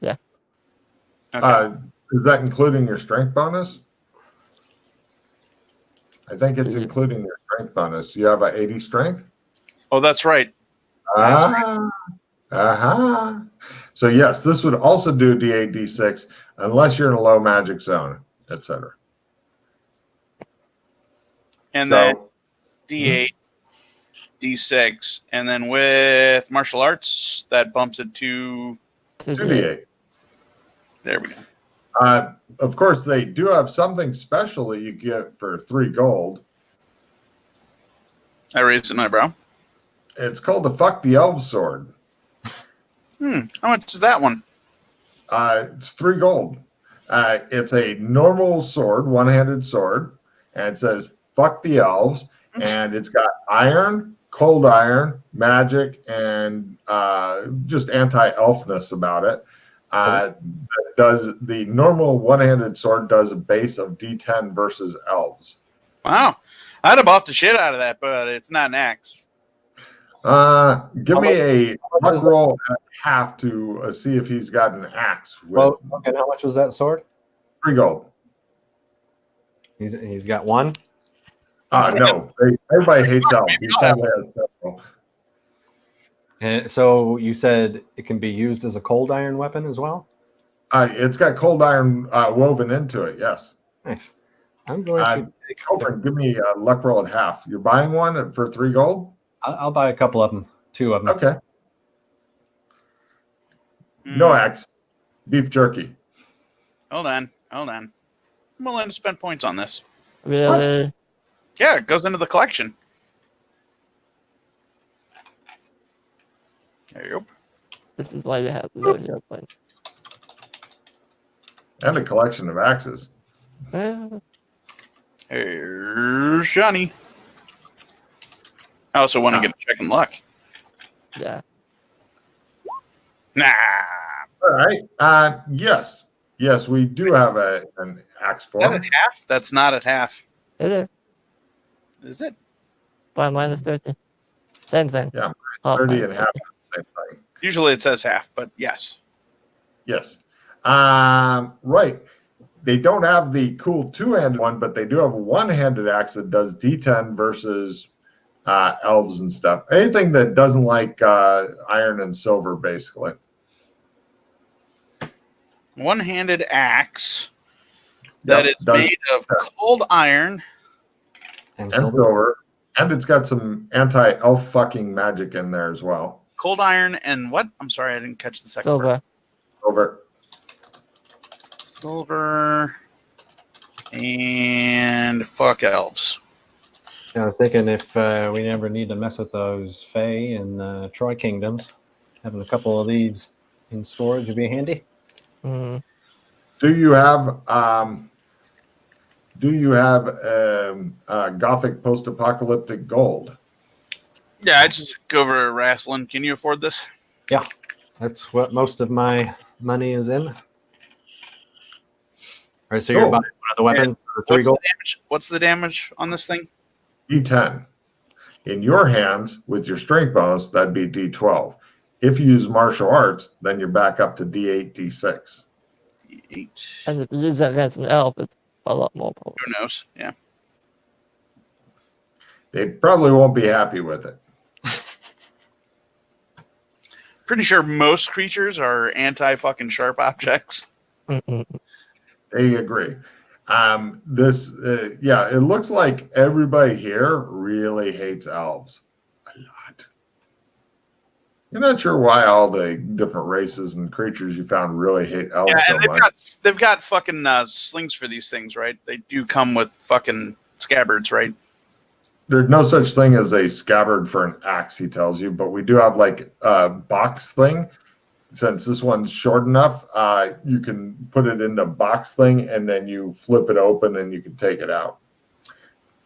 Yeah. Okay. Is that including your strength bonus? I think it's including your strength bonus. You have an 80 strength? Oh, that's right. So yes, this would also do D8, D6 unless you're in a low magic zone, etc. And then D8, D6, and then with martial arts, that bumps it to 2D8. There we go. Of course, they do have something special that you get for 3 gold. I raised an eyebrow. It's called the Fuck the Elves sword. How much is that one? It's 3 gold. It's a normal sword, one-handed sword, and it says "Fuck the Elves," and it's got iron, cold iron, magic, and just anti-elfness about it. The normal one-handed sword does a base of D10 versus elves. Wow, I'd have bought the shit out of that, but it's not an axe. Give me a luck roll at half to see if he's got an axe. And how much was that sword? 3 gold. He's got 1. No, everybody hates elves. He probably has several. And so you said it can be used as a cold iron weapon as well? It's got cold iron woven into it. Yes. Nice. I'm going to give me a luck roll at half. You're buying one for 3 gold? I'll buy a couple of them. 2 of them. Okay. No axe. Beef jerky. Hold on. I'm willing to spend points on this. Really? What? Yeah, it goes into the collection. There you go. This is why you have to know your plane. And a collection of axes. Here's Johnny. I also want to get a check in luck. Yeah. Nah. All right. Yes. Yes, we do have an axe form. Is that at half? That's not at half. It is. Is it? By minus 30. Same thing. Yeah, 30 and half. Same thing. Usually it says half, but yes. Yes. Right. They don't have the cool 2-handed one, but they do have a one-handed axe that does D10 versus elves and stuff. Anything that doesn't like iron and silver, basically. One-handed axe that is made of cold iron and silver. And it's got some anti-elf fucking magic in there as well. Cold iron and what? I'm sorry, I didn't catch the second part. Silver and fuck elves. I was thinking if we never need to mess with those Fae and Troy Kingdoms, having a couple of these in storage would be handy. Mm-hmm. Do you have Gothic post-apocalyptic gold? Yeah, I just go over to wrestling. Can you afford this? Yeah, that's what most of my money is in. All right, so you're buying one of the weapons for 3 gold. What's the damage on this thing? D10. In your hands, with your strength bonus, that'd be D12. If you use martial arts, then you're back up to D8, D6. D8. And if you use that against an elf, it's a lot more powerful. Who knows? Yeah. They probably won't be happy with it. Pretty sure most creatures are anti-fucking sharp objects. Mm-mm. They agree. It looks like everybody here really hates elves a lot. You're not sure why all the different races and creatures you found really hate elves so much. They've got fucking slings for these things, right? They do come with fucking scabbards, right? There's no such thing as a scabbard for an axe, he tells you, but we do have like a box thing. Since this one's short enough, you can put it into a box thing and then you flip it open and you can take it out.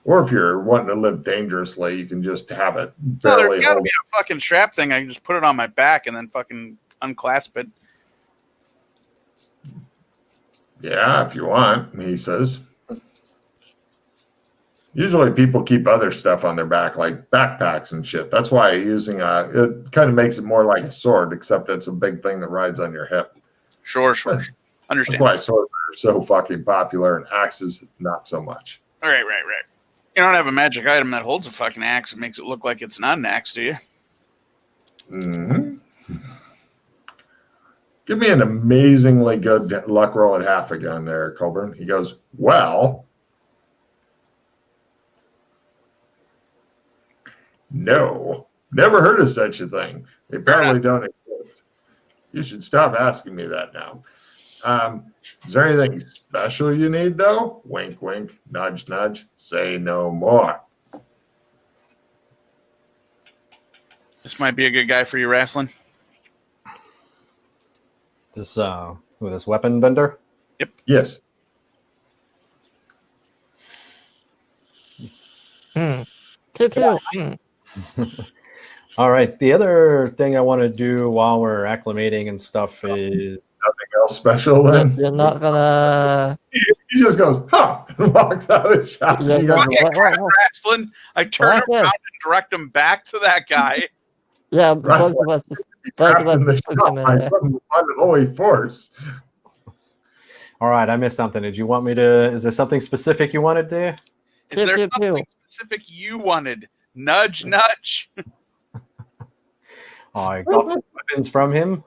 Or if you're wanting to live dangerously, you can just have it barely. No, there's got to be a fucking strap thing. I can just put it on my back and then fucking unclasp it. Yeah, if you want, he says. Usually people keep other stuff on their back, like backpacks and shit. That's why using it kind of makes it more like a sword, except it's a big thing that rides on your hip. Sure. That's Understand. why swords are so fucking popular and axes not so much. Right. You don't have a magic item that holds a fucking axe and makes it look like it's not an axe, do you? Hmm. Give me an amazingly good luck roll at half again there, Colburn. He goes, well, no. Never heard of such a thing. They probably don't exist. You should stop asking me that now. Is there anything special you need, though? Wink, wink, nudge, nudge. Say no more. This might be a good guy for you, wrestling. This with this weapon bender. Yes. Pew pew. All right. The other thing I want to do while we're acclimating and stuff is Nothing else special then? You're not gonna. He just goes, huh, and walks out of the shop. Yeah, He goes, Wrestling. I turn Okay. around and direct him back to that guy. Yeah, both Wrestling. of us. trapped Both of in the us took shop him in by there. some unholy force. all right. I missed something. Did you want me to? Is there something specific you wanted there? Is Pew, there pew, something pew. specific you wanted? Nudge, nudge. Oh, I got some weapons from him.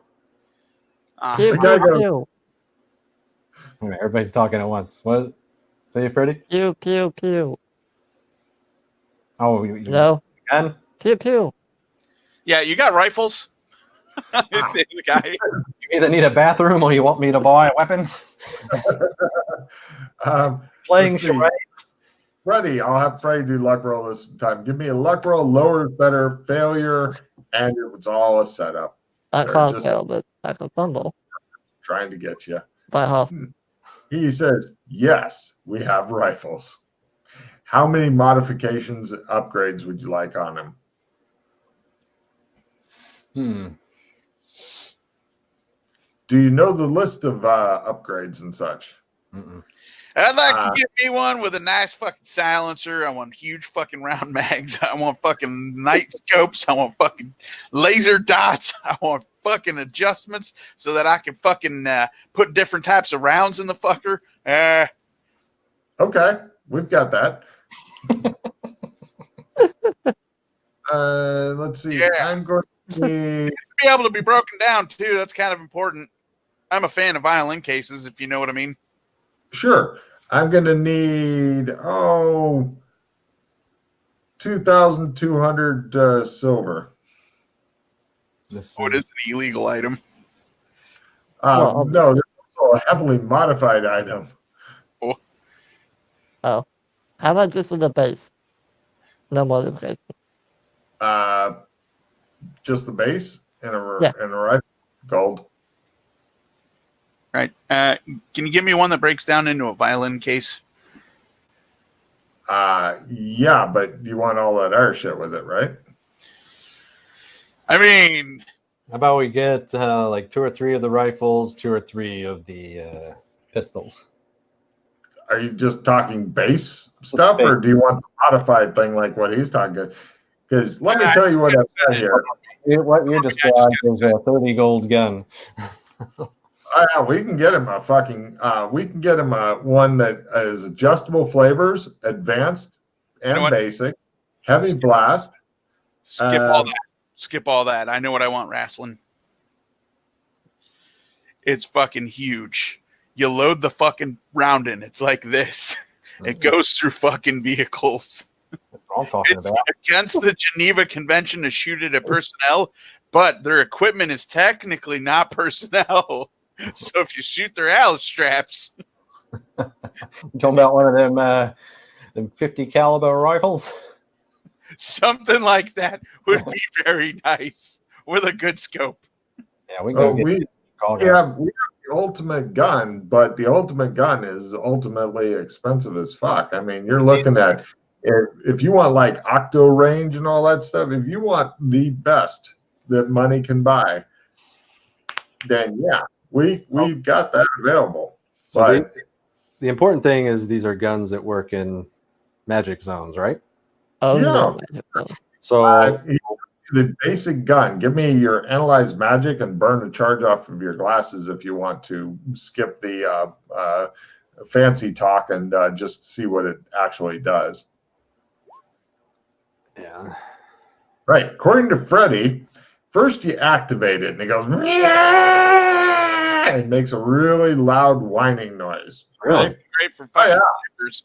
Pew The guy pew goes- pew. All right, everybody's talking at once. What? Say it, Freddie. Pew pew pew. Oh, you No. can? Pew pew. Yeah, you got rifles? It's the guy. You either need a bathroom or you want me to buy a weapon. Playing let's see. charades. Freddie, I'll have Freddie do luck roll this time. Give me a luck roll, lower is better, failure, and it's all a setup. I They're can't just- fail, but I can fumble Trying to get you. by half. He says, yes, we have rifles. How many modifications, upgrades would you like on them? Do you know the list of upgrades and such? Mm-mm. I'd like to get me one with a nice fucking silencer. I want huge fucking round mags. I want fucking night scopes. I want fucking laser dots. I want fucking adjustments so that I can fucking put different types of rounds in the fucker. Okay, we've got that. Let's see. Yeah. I'm going to need, To be able to be broken down too. That's kind of important. I'm a fan of violin cases, if you know what I mean. sure. I'm going to need, 2,200 silver. This Oh, it is an illegal item. Well, No, there's also a heavily modified item. Oh. How about just with the base? No modification. Just the base and a Yeah. and a rifle. Gold. Right. Can you give me one that breaks down into a violin case? Yeah, but you want all that other shit with it, right? I mean, How about we get like 2 or 3 of the rifles, 2 or 3 of the pistols? Are you just talking base stuff, or do you want the modified thing like what he's talking? Because let me tell you what I've got here. What you described is a 30 gold gun. We can get him a fucking. We can get him a one that is adjustable flavors, advanced and You know what? basic, heavy blast. skip all that. Skip all that. I know what I want, wrestling. It's fucking huge. You load the fucking round in. It's like this. It goes through fucking vehicles. That's what I'm talking It's about. against the Geneva Convention to shoot it at personnel, but their equipment is technically not personnel. So if you shoot their Alice straps, You talking about one of them 50 caliber rifles? something like that would be very nice with a good scope. Yeah, we can go get We Chicago. have the ultimate gun, but the ultimate gun is ultimately expensive as fuck. I mean, you're looking at if you want like octo range and all that stuff. If you want the best that money can buy, then yeah, we've got that available. So But the important thing is these are guns that work in magic zones, right? Oh Yeah. no. So he the basic gun. Give me your analyze magic and burn a charge off of your glasses if you want to skip the fancy talk and just see what it actually does. Yeah. Right. According to Freddy, first you activate it and it goes, "Meow!" It makes a really loud whining noise. Really? Great for fucking yeah. snipers.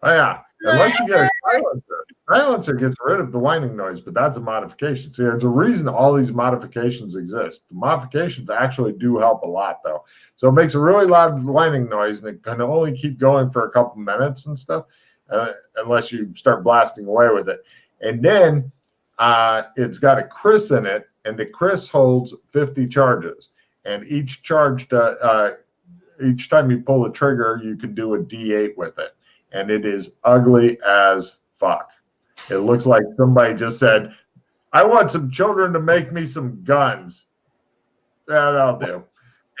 Oh, yeah. Unless you get a silencer. Silencer gets rid of the whining noise, but that's a modification. See, there's a reason all these modifications exist. The modifications actually do help a lot, though. So it makes a really loud whining noise, and it can only keep going for a couple minutes and stuff, unless you start blasting away with it. And then it's got a Chris in it, and the Chris holds 50 charges. And each charge, each time you pull the trigger, you can do a D8 with it. And it is ugly as fuck. It looks like somebody just said, I want some children to make me some guns. That'll do.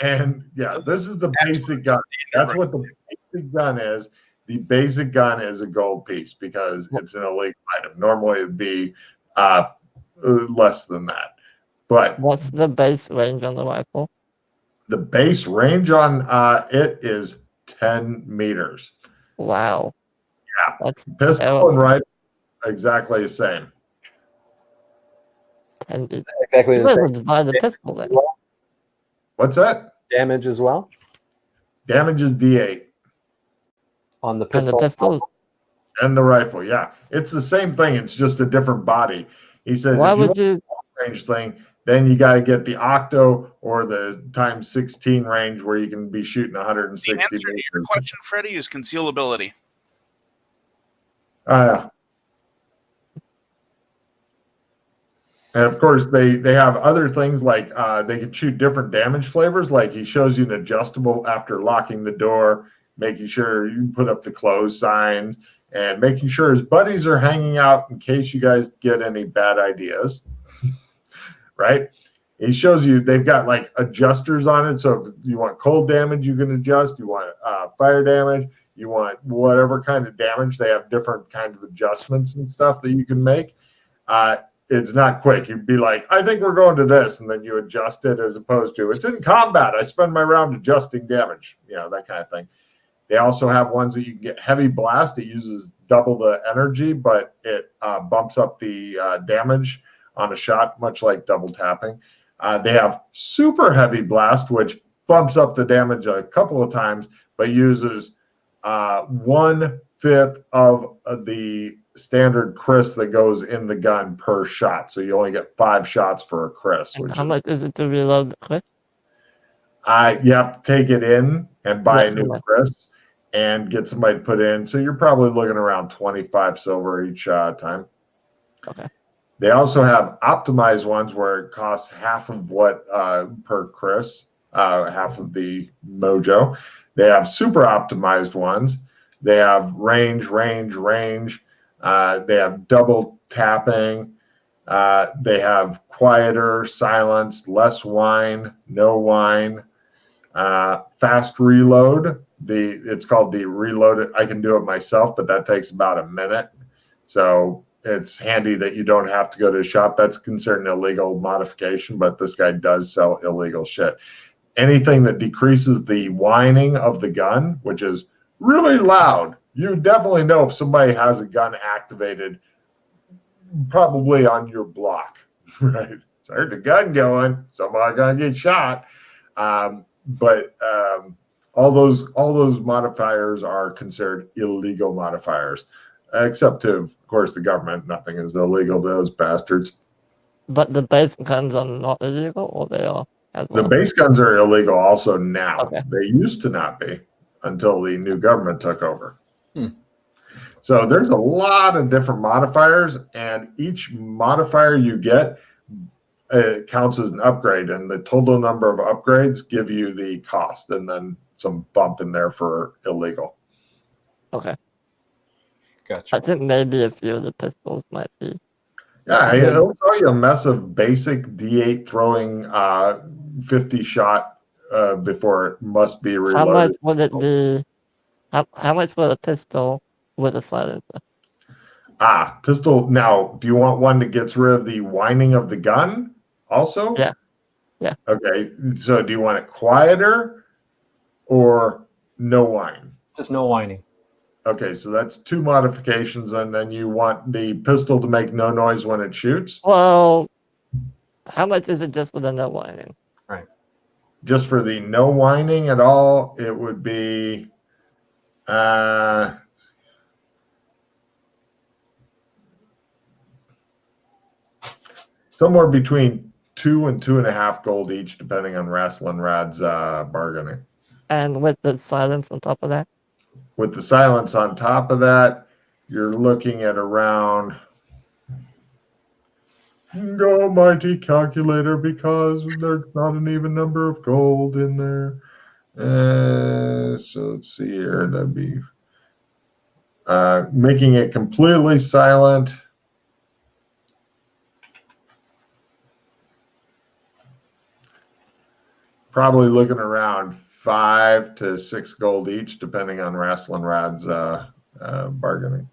And yeah, this is the basic gun. That's what the basic gun is. The basic gun is a gold piece because it's an illegal item. Normally it'd be less than that. But what's the base range on the rifle? The base range on it is 10 meters. Wow. Yeah. That's pistol terrible. and rifle, exactly the same. And Exactly you the might as same. well just buy the pistol then. What's that? Damage as well Damage is D8. on the And pistol. the pistol. And the rifle, yeah. It's the same thing. It's just a different body. He says Why if you would you? want a range thing, then you got to get the octo or the times 16 range where you can be shooting 160 The answer to meters. your question, Freddie, is concealability. Yeah. And of course, they have other things like they can shoot different damage flavors. Like he shows you an adjustable after locking the door, making sure you put up the close signs, and making sure his buddies are hanging out in case you guys get any bad ideas. Right? He shows you they've got like adjusters on it. So if you want cold damage, you can adjust. You want fire damage. You want whatever kind of damage. They have different kinds of adjustments and stuff that you can make. It's not quick. You'd be like, I think we're going to this, and then you adjust it as opposed to it's in combat. I spend my round adjusting damage, that kind of thing. They also have ones that you can get heavy blast. It uses double the energy, but it bumps up the damage on a shot, much like double tapping. They have super heavy blast, which bumps up the damage a couple of times, but uses 1/5 of the standard Chris that goes in the gun per shot. So you only get 5 shots for a Chris. How much is it to reload the clip? You have to take it in and buy a new Yeah. Chris and get somebody to put in. So you're probably looking around 25 silver each time. Okay. They also have optimized ones where it costs half of what per Chris, half of the mojo. They have super optimized ones. They have range. They have double tapping. They have quieter, silenced, less whine, no whine, fast reload. It's called the reload. I can do it myself, but that takes about a minute. So it's handy that you don't have to go to a shop. That's considered an illegal modification, but this guy does sell illegal shit. Anything that decreases the whining of the gun, which is really loud. You definitely know if somebody has a gun activated probably on your block, right? So there's a gun going, somebody's gonna get shot. But all those modifiers are considered illegal modifiers, except to, of course, the government. Nothing is illegal to those bastards. But the base guns are not illegal, or they are as well? The base guns are illegal also now. Okay. They used to not be until the new government took over. So there's a lot of different modifiers, and each modifier you get counts as an upgrade, and the total number of upgrades give you the cost, and then some bump in there for illegal. Okay. Gotcha. I think maybe a few of the pistols might be. Yeah, it'll throw you a mess of basic D8 throwing 50 shot before it must be reloaded. How much would it be? How much for a pistol with a silencer? Pistol. Now, do you want one that gets rid of the whining of the gun also? Yeah. Yeah. Okay. So do you want it quieter or no whine? Just no whining. Okay, so that's 2 modifications, and then you want the pistol to make no noise when it shoots? Well, how much is it just for the no whining? Right. Just for the no whining at all, it would be somewhere between 2 and 2.5 gold each, depending on Wrestling Rad's bargaining. And with the silence on top of that? With the silence on top of that, you're looking at around. Go, mighty calculator, because there's not an even number of gold in there. So let's see here. That'd be making it completely silent. Probably looking around 5 to 6 gold each, depending on Wrestling Rad's bargaining.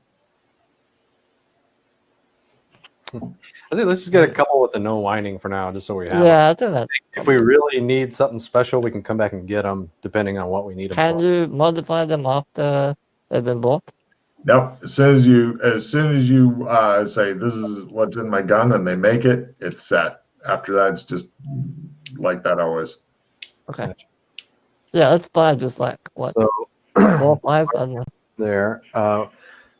I think let's just get a couple with the no whining for now, just so we have them. Yeah, I think that. If we really need something special, we can come back and get them, depending on what we need them Can for. you modify them after they've been bought? Nope. As soon as you say this is what's in my gun and they make it, it's set. After that, it's just like that always. Okay. Yeah, let's buy just like what, So 4 or 5? I don't know. there.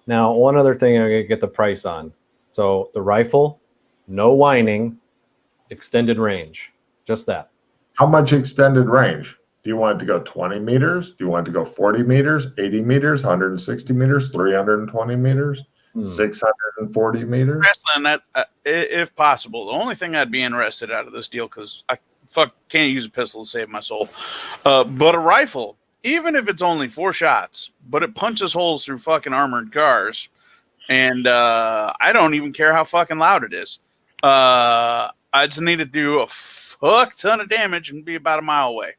Now, one other thing I'm gonna get the price on. So the rifle, no whining, extended range, just that. How much extended range? Do you want it to go 20 meters? Do you want it to go 40 meters, 80 meters, 160 meters, 320 meters, 640 meters? Wrestling that, if possible. The only thing I'd be interested out of this deal, because I can't use a pistol to save my soul, but a rifle, even if it's only 4 shots, but it punches holes through fucking armored cars, and I don't even care how fucking loud it is. I just need to do a fuck ton of damage and be about a mile away.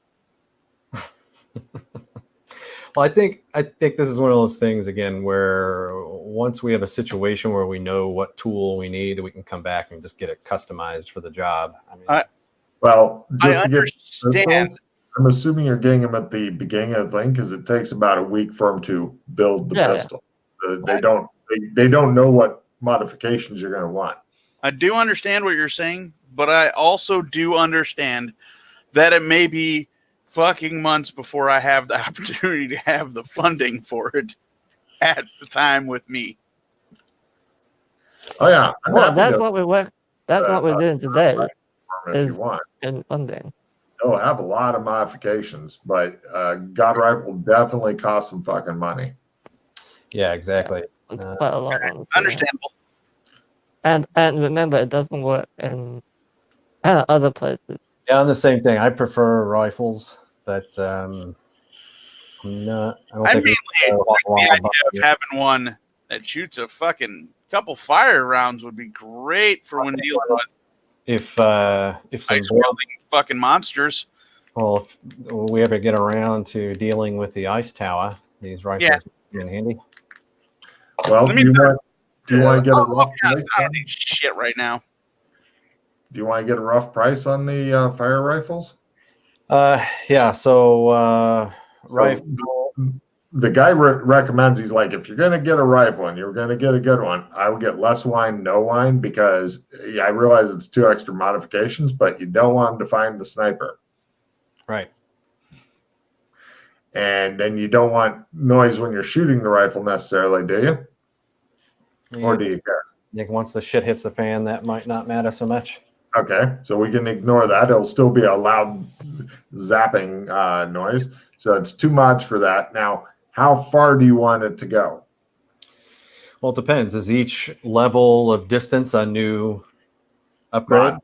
Well, I think this is one of those things again where once we have a situation where we know what tool we need, we can come back and just get it customized for the job. I mean, Well, I just to get understand. pistol, I'm assuming you're getting them at the beginning of the thing because it takes about a week for them to build the pistol. They don't know what modifications you're going to want. I do understand what you're saying, but I also do understand that it may be fucking months before I have the opportunity to have the funding for it at the time with me. Oh yeah, Well, that's what we work. That's what we're doing today. if you want. In funding. They'll have a lot of modifications, but God Rifle definitely costs some fucking money. yeah, exactly. It's quite a lot. Understandable. And remember, it doesn't work in other places. Yeah, I'm the same thing. I prefer rifles, but I'm not. I don't I think mainly it's, like the wrong idea about of it. having one that shoots a fucking couple fire rounds would be great for when dealing with If some ice wielding fucking monsters. well, if we ever get around to dealing with the ice tower, these rifles would be in handy. Well, Let do me you want to get a rough I price? don't need shit right now. Do you want to get a rough price on the fire rifles? Yeah. So rifle. The guy recommends, he's like, if you're going to get a rifle and you're going to get a good one, I would get less wine, no wine, because I realize it's 2 extra modifications, but you don't want to find the sniper. Right. And then you don't want noise when you're shooting the rifle necessarily, do you? Or do you care? I think once the shit hits the fan, that might not matter so much. Okay, so we can ignore that. It'll still be a loud zapping noise. So it's 2 mods for that. Now, how far do you want it to go? Well, it depends. Is each level of distance a new upgrade?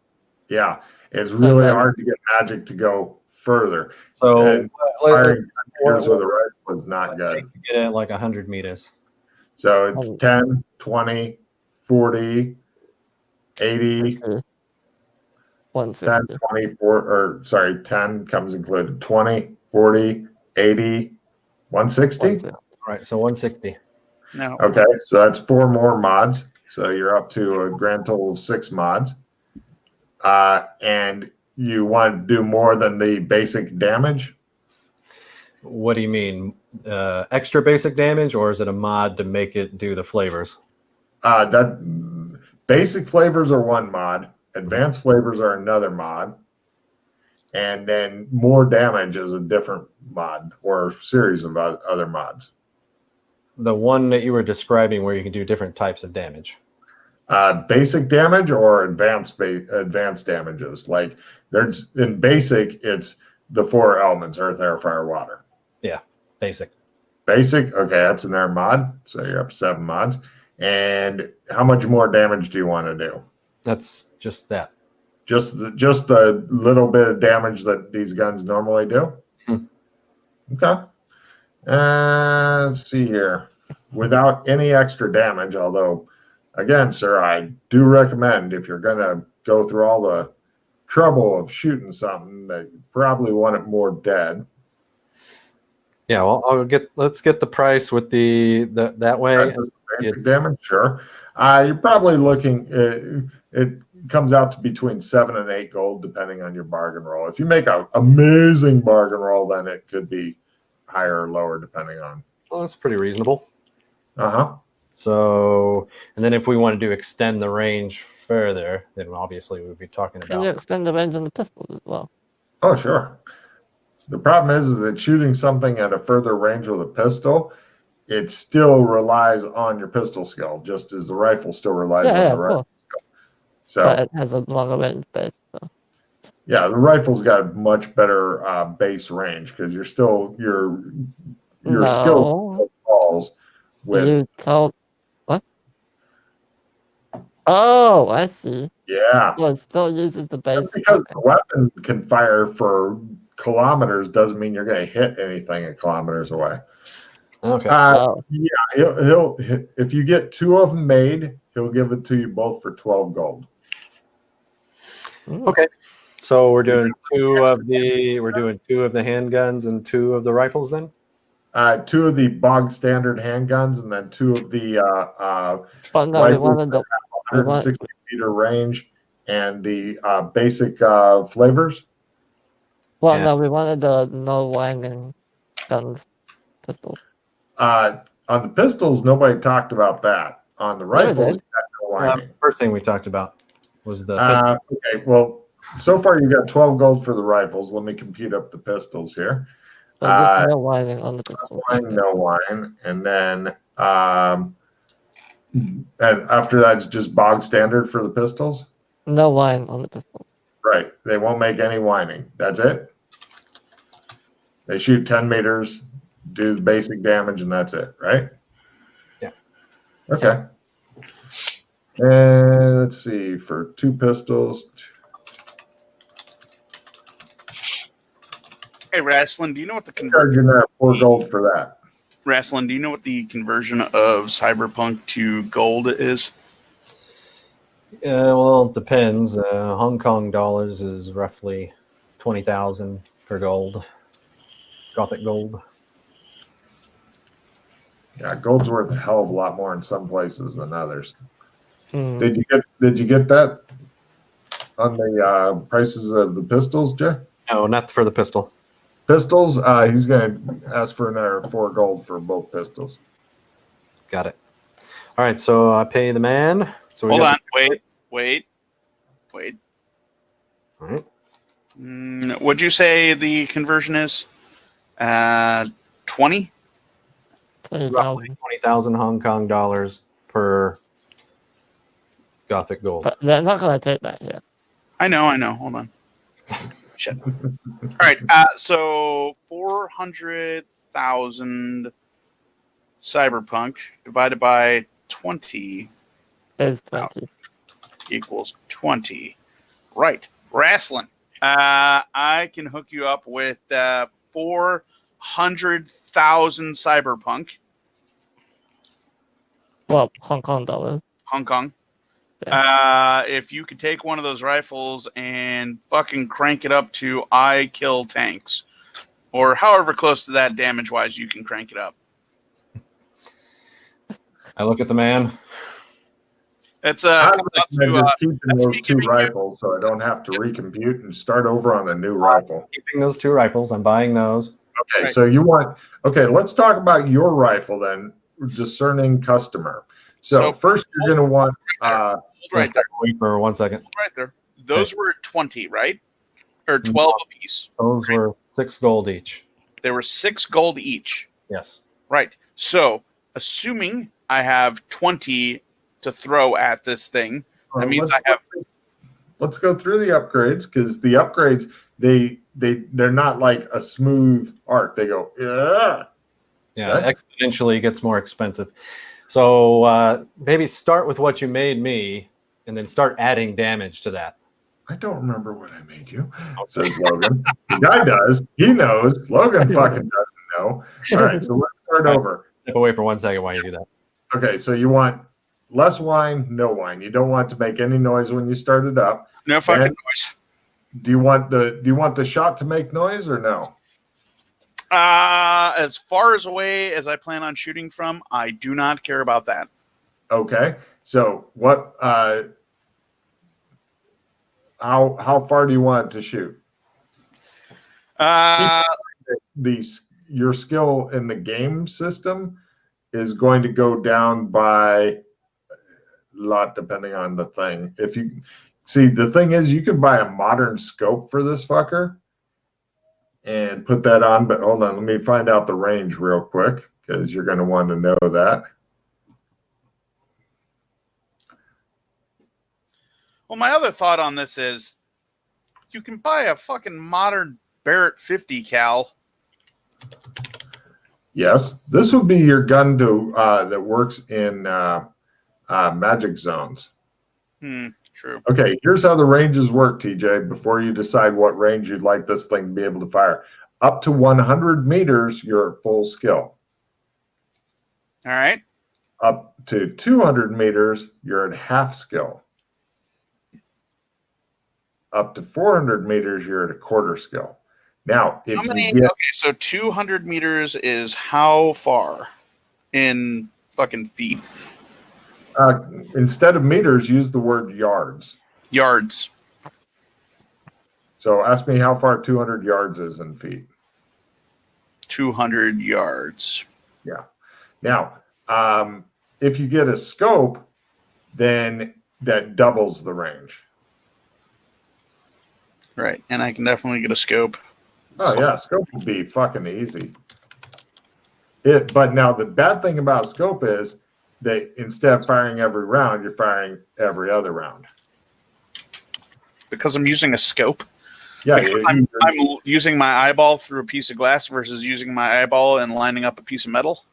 Yeah, it's really hard to get magic to go further. So And firing with a rifle is not good. Get it at like 100 meters. So it's 10, 20, 40, 80, 10, 24, or sorry, 10 comes included, 20, 40, 80, 160. Right, so 160. No. Okay, so that's 4 more mods. So you're up to a grand total of 6 mods. And you want to do more than the basic damage? What do you mean? Extra basic damage, or is it a mod to make it do the flavors? That basic flavors are one mod, advanced flavors are another mod, and then more damage is a different mod or series of other mods. The one that you were describing where you can do different types of damage. Basic damage or advanced damages. Like there's in basic, it's the 4 elements: earth, air, fire, water. Yeah, basic. Basic, okay, that's in their mod. So you're up 7 mods. And how much more damage do you want to do? That's just that. Just the little bit of damage that these guns normally do? Okay. Let's see here. Without any extra damage, although, again, sir, I do recommend if you're going to go through all the trouble of shooting something, that you probably want it more dead. Yeah, well, let's get the price with that way. Basic damage, sure. You're probably looking. It comes out to between 7 and 8 gold, depending on your bargain roll. If you make an amazing bargain roll, then it could be higher or lower, depending on. Well, that's pretty reasonable. So, and then if we want to extend the range further, then obviously we'd be talking about. Can you extend the range on the pistols as well? Oh, sure. The problem is that shooting something at a further range with a pistol, it still relies on your pistol skill, just as the rifle still relies on the rifle skill. So, but it has a longer range base. So. Yeah, the rifle's got a much better base range because you're still your skill falls with. You told what? Oh, I see. Yeah. So it still uses the base. Just because the weapon can fire for kilometers doesn't mean you're going to hit anything at kilometers away. Okay. Yeah, he'll if you get 2 of them made, he'll give it to you both for 12 gold. Okay. So we're doing 2 of the handguns and 2 of the rifles then? 2 of the bog standard handguns and then 2 of the rifles that have 160 meter range and the basic flavors. Well, no, we wanted the no wanging guns, pistols. On the pistols, nobody talked about that. On the rifles, no wanging. First thing we talked about was the pistol. Okay, well, so far you got 12 gold for the rifles. Let me compute up the pistols here. So just no wanging on the pistols. No wine, and then and after that, it's just bog standard for the pistols. No wine on the pistols. Right, they won't make any whining. That's it. They shoot 10 meters, do the basic damage, and that's it, right? Yeah. Okay. And let's see, for 2 pistols. Hey, Wrestling, do you know what the Charging that 4 gold for that? Wrestling, do you know what the conversion of Cyberpunk to gold is? Well, it depends. Hong Kong dollars is roughly 20,000 per gold. Gothic gold. Yeah, gold's worth a hell of a lot more in some places than others. Hmm. Did you get that on the prices of the pistols, Jay? No, not for the pistol. Pistols, he's going to ask for another 4 gold for both pistols. Got it. All right, so I pay the man. So Hold on, wait. All right. What'd you say the conversion is? 20? Roughly 20,000 Hong Kong dollars per Gothic gold. But they're not going to take that here. I know. Hold on. Shit. All right. So 400,000 Cyberpunk divided by 20 Is 20. equals 20. Right. Wrestling. I can hook you up with 400,000 Cyberpunk. Well, Hong Kong dollars. Hong Kong. Yeah. If you could take one of those rifles and fucking crank it up to I kill tanks, or however close to that damage wise you can crank it up. I look at the man. It's I comes out recommend to just keeping that's those me two giving you- rifles so I don't have to recompute and start over on a new rifle. Keeping those 2 rifles. I'm buying those. Okay, Right. so you want, okay, let's talk about your rifle then, discerning customer. So first you're going to want, Hold right there. Wait for 1 second. Hold right there. Those were 20, right? Or 12 apiece. Those were 6 gold each. There were 6 gold each. Yes. Right. So, assuming I have 20 to throw at this thing, that means I have. Let's go through the upgrades, because the upgrades, they're not like a smooth arc. They go, Yeah, Right. exponentially gets more expensive. So maybe start with what you made me, and then start adding damage to that. I don't remember what I made you, says Logan. The guy does. He knows. Logan fucking doesn't know. All right, so let's start over. Step away for 1 second while you do that. Okay, so you want less wine, no wine. You don't want to make any noise when you start it up. No fucking And noise. do you want the shot to make noise or no? As far as away as I plan on shooting from, I do not care about that. Okay. So what how far do you want it to shoot? Your skill in the game system is going to go down by a lot depending on the thing. If you see, the thing is, you could buy a modern scope for this fucker and put that on, but hold on, let me find out the range real quick, because you're going to want to know that. Well, my other thought on this is you can buy a fucking modern Barrett 50 cal. Yes, this would be your gun to that works in magic zones. True. Okay, here's how the ranges work, TJ, before you decide what range you'd like this thing to be able to fire. Up to 100 meters, you're at full skill. All right. Up to 200 meters, you're at half skill. Up to 400 meters, you're at a quarter skill. Now, if How many? you get, Okay, so 200 meters is how far in fucking feet? instead of meters, use the word yards. Yards. So ask me how far 200 yards is in feet. 200 yards. Yeah. Now, if you get a scope, then that doubles the range. Right, and I can definitely get a scope. Oh yeah, scope will be fucking easy. But now the bad thing about scope is that instead of firing every round, you're firing every other round. Because I'm using a scope? Yeah, I'm using my eyeball through a piece of glass versus using my eyeball and lining up a piece of metal?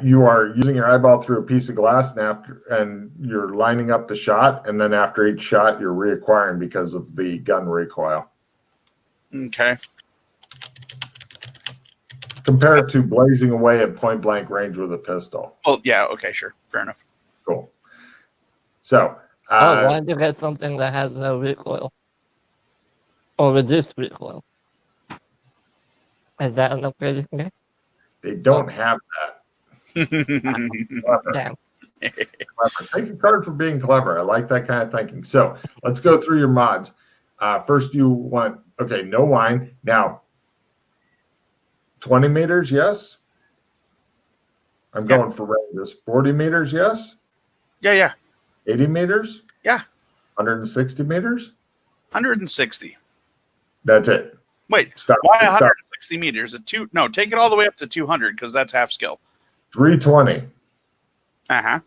You are using your eyeball through a piece of glass, and you're lining up the shot, and then after each shot, you're reacquiring because of the gun recoil. Okay. Compare it to blazing away at point blank range with a pistol. Well, yeah, okay, sure. Fair enough. Cool. So, I wanted to get something that has no recoil. Or reduced recoil. Is that an upgrade you can get? they don't have that. Clever. Damn. Clever. Take a card for being clever. I like that kind of thinking. So let's go through your mods. First, you want, okay, no wine. Now, 20 meters, yes? I'm going for ranges. 40 meters, yes? Yeah. 80 meters? Yeah. 160 meters? 160. That's it. Wait, Stop. why Stop. 160 meters? No, take it all the way up to 200 because that's half skill. 320. Uh-huh.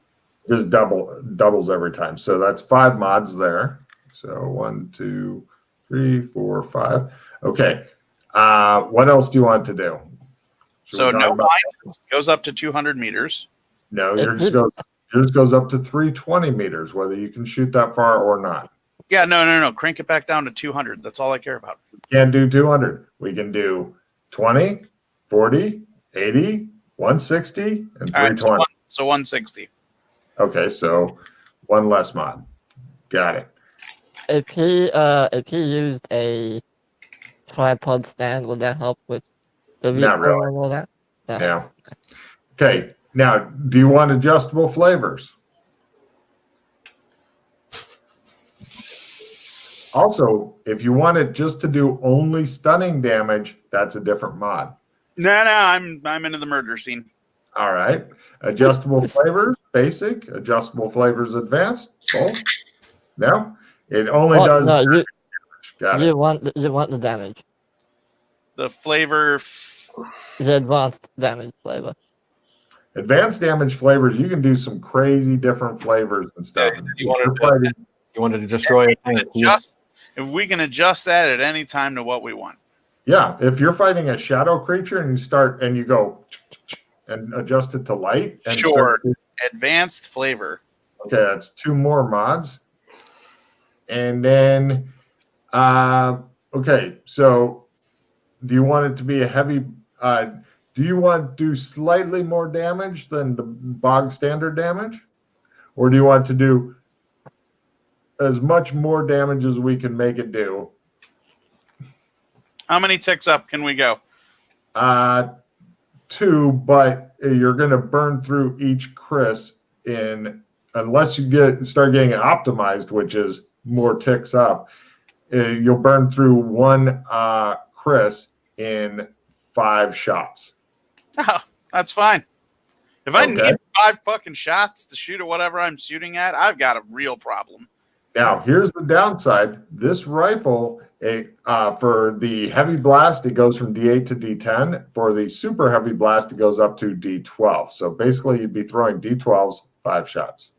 Just doubles every time. So that's 5 mods there. So 1, 2, 3, 4, 5. Okay. What else do you want to do? So no wine goes up to 200 meters. No, yours goes up to 320 meters, whether you can shoot that far or not. Yeah, no. Crank it back down to 200. That's all I care about. Can't do 200. We can do 20, 40, 80, 160, and 320. All right, so 160. Okay, so one less mod. Got it. If he used a tripod stand, would that help with the Not recoil really. and all that? No. Yeah. Okay. Now, do you want adjustable flavors? Also, if you want it just to do only stunning damage, that's a different mod. No, I'm into the murder scene. All right. Adjustable flavors, basic. Adjustable flavors, advanced. Both. No, it only does. No, Got you it. want the damage, The flavor. the advanced damage flavor. Advanced damage flavors, you can do some crazy different flavors and stuff. Yeah, If you're fighting, You wanted to destroy it. If we can adjust that at any time to what we want. yeah, if you're fighting a shadow creature and you start and you go and adjust it to light. And Sure. Advanced flavor. Okay, that's 2 more mods. And then, okay, so do you want it to be a heavy, do you want to do slightly more damage than the bog standard damage? Or do you want to do as much more damage as we can make it do? How many ticks up can we go? 2, but you're going to burn through each Chris unless you start getting it optimized, which is more ticks up. You'll burn through 1 Chris in 5 shots. Oh, that's fine. If I need 5 fucking shots to shoot at whatever I'm shooting at, I've got a real problem. Now, here's the downside. This rifle, for the heavy blast, it goes from D8 to D10. For the super heavy blast, it goes up to D12. So basically, you'd be throwing D12s, 5 shots.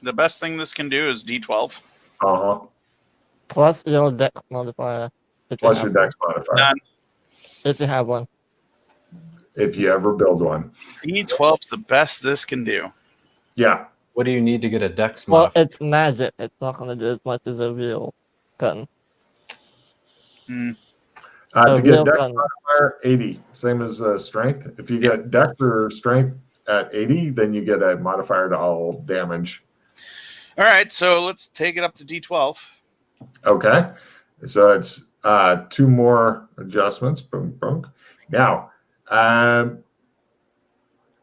The best thing this can do is D12. Uh-huh. Plus your dex modifier. Plus your dex modifier. None. If you have one. If you ever build one. D12's the best this can do. Yeah. What do you need to get a dex Well, modifier? it's magic. It's not going to do as much as a real gun. To A get real dex gun. modifier, 80. Same as strength. If you get dex or strength at 80, then you get a modifier to all damage. All right, so let's take it up to D12. Okay. So it's 2 more adjustments. Boom, boom. Now,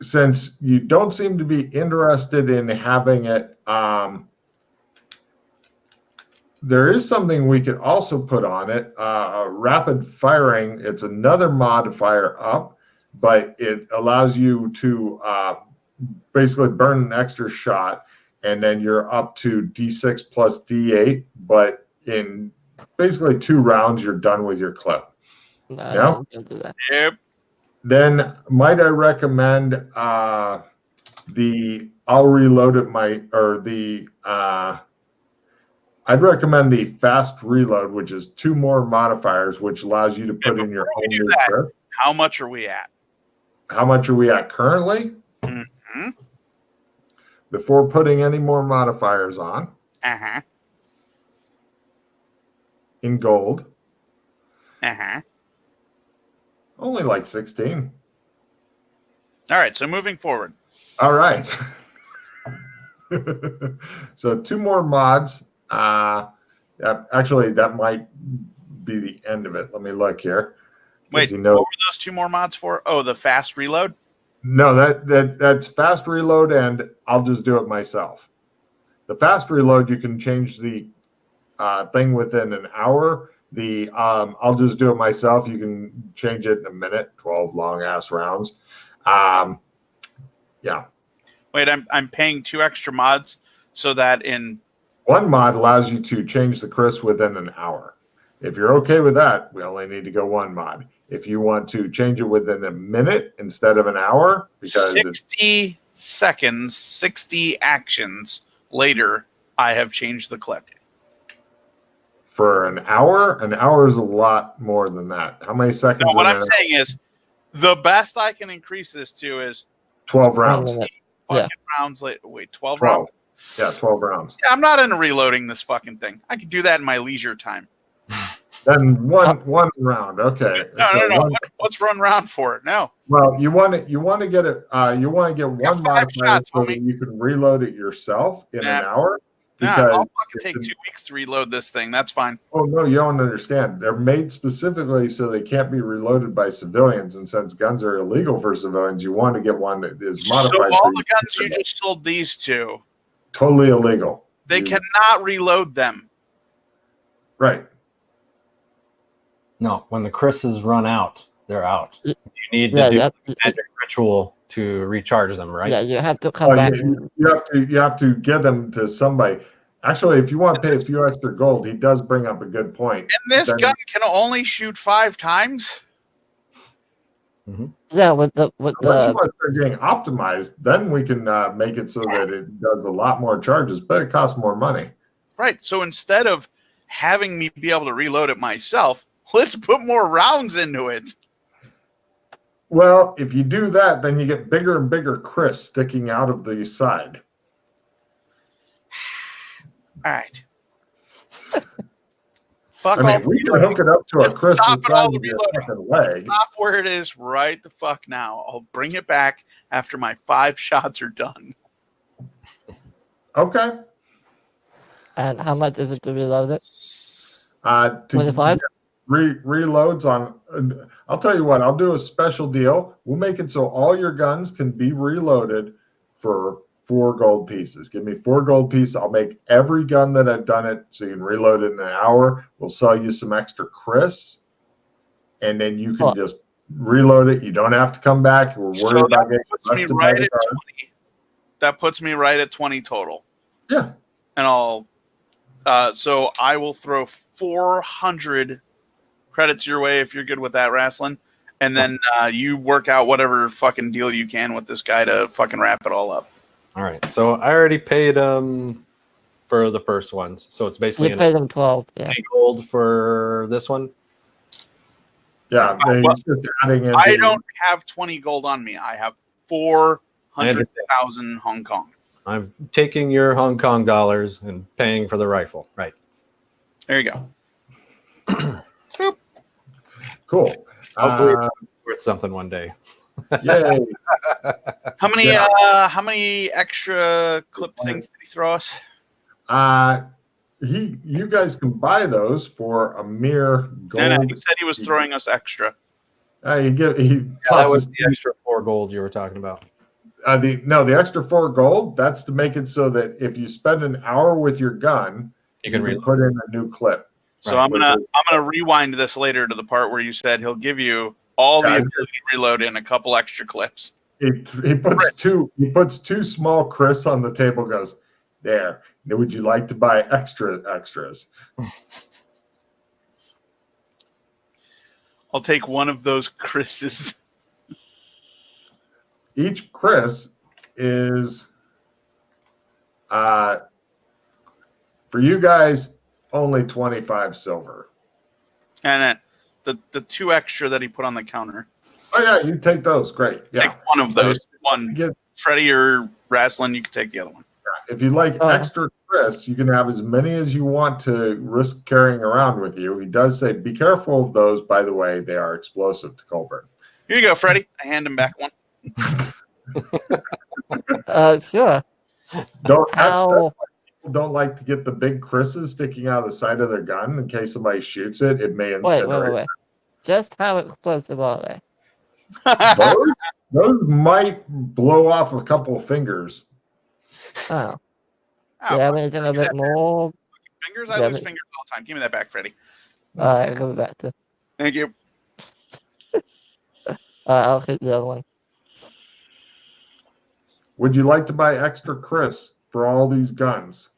since you don't seem to be interested in having it, there is something we could also put on it. Rapid firing, it's another modifier up, but it allows you to basically burn an extra shot, and then you're up to D6 plus D8, but in basically 2 rounds, you're done with your clip. No, don't do that. Yep. Then might I recommend I'll reload it I'd recommend the fast reload, which is 2 more modifiers, which allows you to put in your own new script. How much are we at? How much are we at currently? Mm-hmm. Before putting any more modifiers on, Uh-huh. in gold, Uh-huh. only like 16. All right, so moving forward. All right. So 2 more mods. Actually, that might be the end of it. Let me look here. Wait, You know, what were those 2 more mods for? Oh, the fast reload? no, that's fast reload, and I'll just do it myself. The fast reload, you can change the thing within an hour. The I'll just do it myself. You can change it in a minute. 12 long ass rounds. Yeah. Wait, I'm paying 2 extra mods so that in 1 mod allows you to change the Chris within an hour. If you're okay with that, we only need to go 1 mod. If you want to change it within a minute instead of an hour, because 60 seconds, 60 actions later, I have changed the clip. for an hour is a lot more than that. How many seconds? No, what in I'm an saying is the best I can increase this to is 12 rounds. fucking rounds later. Wait, 12 12. rounds? Yeah, 12 rounds. Yeah, I'm not into reloading this fucking thing. I could do that in my leisure time. Then one round. Okay. No, So no. What's run round for? No. Well, you want to get one got 5 modifier shots, so homie. that you can reload it yourself in Nah. an hour. Nah, Because I'll fucking take 2 weeks to reload this thing. That's fine. oh no, you don't understand. They're made specifically so they can't be reloaded by civilians. And since guns are illegal for civilians, you want to get one that is modified. So all for the guns you just sold these to, totally illegal. they cannot reload them. Right. No, when the Chris's run out, they're out. You need to do a magic ritual to recharge them, right? Yeah, you have to come back. You have to give them to somebody. Actually, if you want to pay a few extra gold, he does bring up a good point. And this gun can only shoot 5 times. Mm-hmm. Yeah, with Unless you want to start getting optimized, then we can make it so that it does a lot more charges, but it costs more money. Right. So instead of having me be able to reload it myself, let's put more rounds into it. Well, if you do that, then you get bigger and bigger Chris sticking out of the side. All right. Fuck I mean, we can hook it up to a Chris inside of your fucking leg. Stop where it is right the fuck now. I'll bring it back after my 5 shots are done. Okay. And how much is it to reload it? 25? Reloads on. I'll tell you what, I'll do a special deal. We'll make it so all your guns can be reloaded for 4 gold pieces. Give me 4 gold pieces. I'll make every gun that I've done it so you can reload it in an hour. We'll sell you some extra Chris, and then you can just reload it. You don't have to come back. We're worried about getting busted by the guard. 20. That puts me right at 20 total. Yeah. And I'll so I will throw 400 credits your way if you're good with that, Wrestling. And then you work out whatever fucking deal you can with this guy to fucking wrap it all up. All right. So I already paid for the first ones. So it's basically you paid them 12. Yeah. gold for this one. Yeah. Just adding in I don't have 20 gold on me. I have 400,000 Hong Kong. I'm taking your Hong Kong dollars and paying for the rifle. Right. There you go. Cool. Hopefully it's worth something one day. Yay. How many extra clip things did he throw us? You guys can buy those for a mere gold. No, he said he was throwing us extra. That was the extra 4 gold you were talking about. The extra 4 gold, that's to make it so that if you spend an hour with your gun, you can put in a new clip. So I'm gonna rewind this later to the part where you said he'll give you all the ability to reload in a couple extra clips. He puts 2 small Chris on the table. Goes there. Would you like to buy extras? I'll take one of those Chris's. Each Chris is for you guys only 25 silver. And the 2 extra that he put on the counter. Oh yeah, you take those. Great. Yeah. Take one of those. Freddie or Wrestling, you can take the other one. If you like extra Chris, you can have as many as you want to risk carrying around with you. He does say, be careful of those. By the way, they are explosive to Colburn. Here you go, Freddie. I hand him back one. Sure. People don't like to get the big Chris's sticking out of the side of their gun in case somebody shoots it. It may incinerate. Wait. Just how explosive are they? Those might blow off a couple of fingers. Oh. Do you have anything a bit more? Fingers? I lose fingers all the time. Give me that back, Freddie. All right, I'll give it back to. Thank you. I'll hit the other one. Would you like to buy extra Chris for all these guns?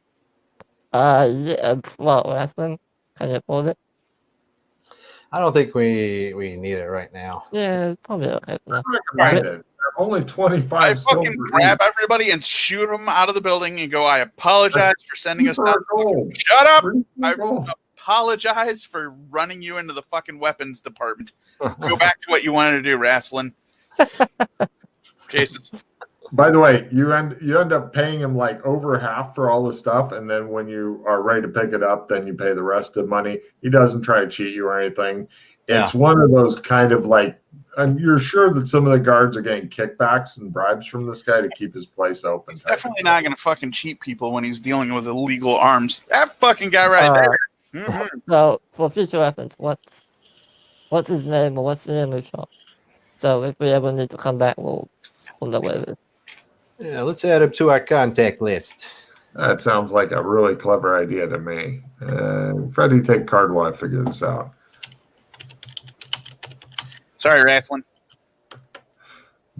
Yeah, well, Wrestling, can you afford it? I don't think we need it right now. Yeah, probably okay. I recommend it. They're only 25 I fucking grab everybody and shoot them out of the building and go, I apologize for sending us down. Shut up! I apologize for running you into the fucking weapons department. Go back to what you wanted to do, Wrestling. Jesus. By the way, you end up paying him like over half for all the stuff, and then when you are ready to pick it up, then you pay the rest of the money. He doesn't try to cheat you or anything. It's one of those kind of like and you're sure that some of the guards are getting kickbacks and bribes from this guy to keep his place open. He's definitely not going to fucking cheat people when he's dealing with illegal arms. That fucking guy right there. Mhm. So for future reference, what's his name or what's the name of the shop? So if we ever need to come back, we'll know where it is. Yeah, let's add him to our contact list. That sounds like a really clever idea to me. Freddie, take card while I figure this out. Sorry, wrestling.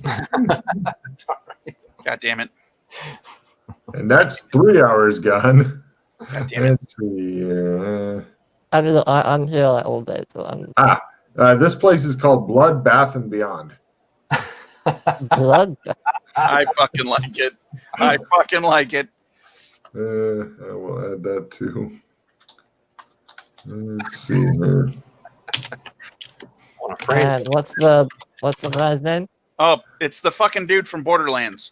God damn it. And that's 3 hours gone. God damn it. Let's see. I mean, I'm here like all day, so I'm This place is called Blood Bath and Beyond. blood. I fucking like it. I fucking like it. I will add that too. Let's see here. And what's the guy's name? Oh, it's the fucking dude from Borderlands.